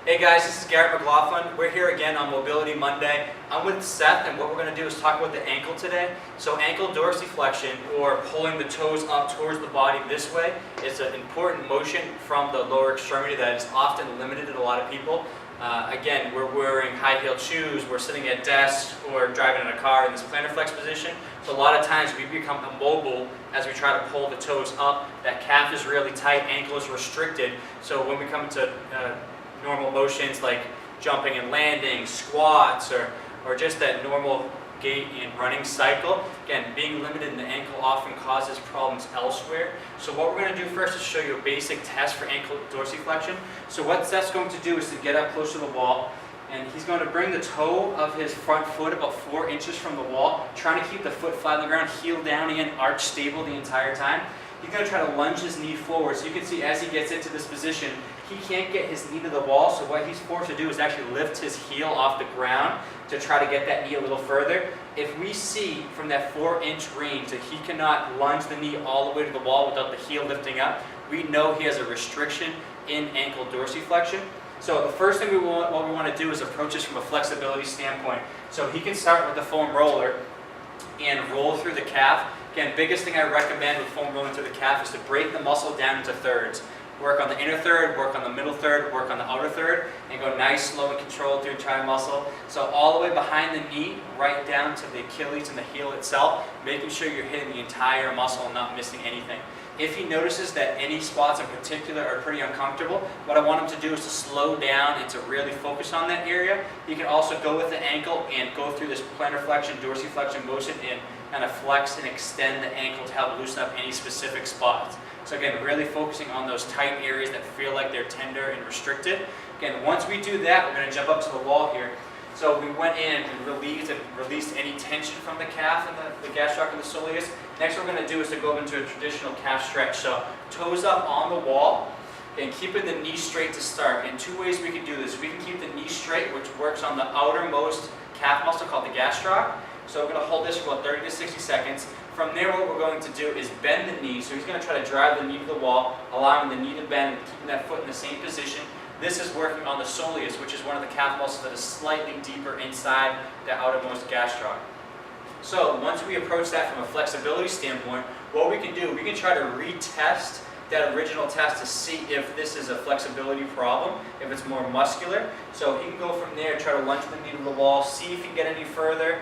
Hey guys, this is Garrett McLaughlin. We're here again on Mobility Monday. I'm with Seth, and what we're going to do is talk about the ankle today. So ankle dorsiflexion, or pulling the toes up towards the body this way, is an important motion from the lower extremity that is often limited in a lot of people. Again, we're wearing high-heeled shoes, we're sitting at desks, or driving in a car in this plantar flex position. So a lot of times we become immobile as we try to pull the toes up. That calf is really tight, ankle is restricted. So when we come to normal motions like jumping and landing, squats, or just that normal gait and running cycle, again, being limited in the ankle often causes problems elsewhere. So what we're going to do first is show you a basic test for ankle dorsiflexion. So what Seth's going to do is to get up close to the wall, and he's going to bring the toe of his front foot about 4 inches from the wall, trying to keep the foot flat on the ground, heel down and arch stable the entire time. He's going to try to lunge his knee forward. So you can see as he gets into this position, he can't get his knee to the wall, so what he's forced to do is actually lift his heel off the ground to try to get that knee a little further. If we see from that 4-inch range that he cannot lunge the knee all the way to the wall without the heel lifting up, we know he has a restriction in ankle dorsiflexion. So the first thing what we want to do is approach this from a flexibility standpoint. So he can start with the foam roller and roll through the calf. Again, biggest thing I recommend with foam rolling through the calf is to break the muscle down into thirds. Work on the inner third, work on the middle third, work on the outer third, and go nice, slow, and controlled through entire muscle. So all the way behind the knee, right down to the Achilles and the heel itself, making sure you're hitting the entire muscle and not missing anything. If he notices that any spots in particular are pretty uncomfortable, what I want him to do is to slow down and to really focus on that area. He can also go with the ankle and go through this plantar flexion, dorsiflexion motion and kind of flex and extend the ankle to help loosen up any specific spots. So again, really focusing on those tight areas that feel like they're tender and restricted. Again, once we do that, we're going to jump up to the wall here. So we went in and released any tension from the calf and the gastroc and the soleus. Next what we're going to do is to go into a traditional calf stretch. So toes up on the wall and keeping the knee straight to start. In 2 ways we can do this. We can keep the knee straight, which works on the outermost calf muscle called the gastroc. So we're going to hold this for about 30 to 60 seconds. From there, what we're going to do is bend the knee. So he's going to try to drive the knee to the wall, allowing the knee to bend, keeping that foot in the same position. This is working on the soleus, which is one of the calf muscles that is slightly deeper inside the outermost gastroc. So once we approach that from a flexibility standpoint, what we can do, we can try to retest that original test to see if this is a flexibility problem, if it's more muscular. So he can go from there, try to lunge the knee to the wall, see if he can get any further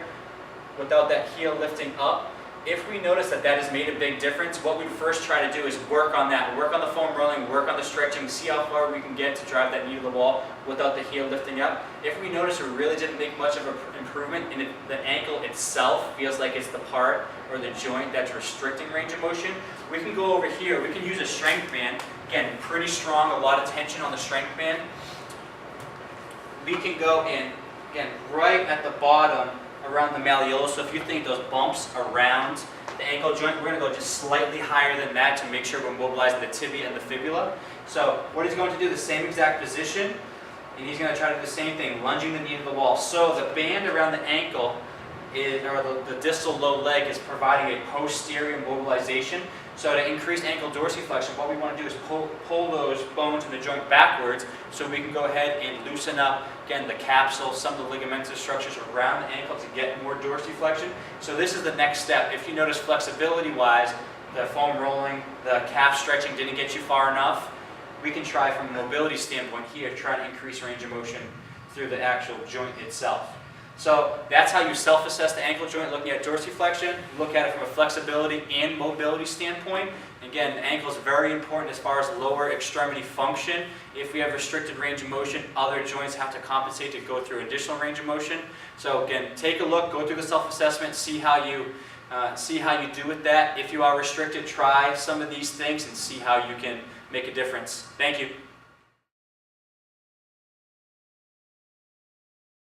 without that heel lifting up. If we notice that that has made a big difference, what we first try to do is work on that. Work on the foam rolling, work on the stretching, see how far we can get to drive that knee to the wall without the heel lifting up. If we notice we really didn't make much of an improvement and the ankle itself feels like it's the part or the joint that's restricting range of motion, we can go over here. We can use a strength band. Again, pretty strong, a lot of tension on the strength band. We can go in, again, right at the bottom around the malleolus. So if you think those bumps around the ankle joint, we're going to go just slightly higher than that to make sure we're mobilizing the tibia and the fibula. So what he's going to do, the same exact position, and he's going to try to do the same thing, lunging the knee to the wall. So the band around the ankle, or the distal low leg, is providing a posterior mobilization. So to increase ankle dorsiflexion, what we want to do is pull those bones in the joint backwards so we can go ahead and loosen up, again, the capsule, some of the ligamentous structures around the ankle to get more dorsiflexion. So this is the next step. If you notice flexibility-wise, the foam rolling, the calf stretching didn't get you far enough, we can try from a mobility standpoint here, try to increase range of motion through the actual joint itself. So that's how you self-assess the ankle joint, looking at dorsiflexion. Look at it from a flexibility and mobility standpoint. Again, the ankle is very important as far as lower extremity function. If we have restricted range of motion, other joints have to compensate to go through additional range of motion. So again, take a look, go through the self-assessment, see how you do with that. If you are restricted, try some of these things and see how you can make a difference. Thank you.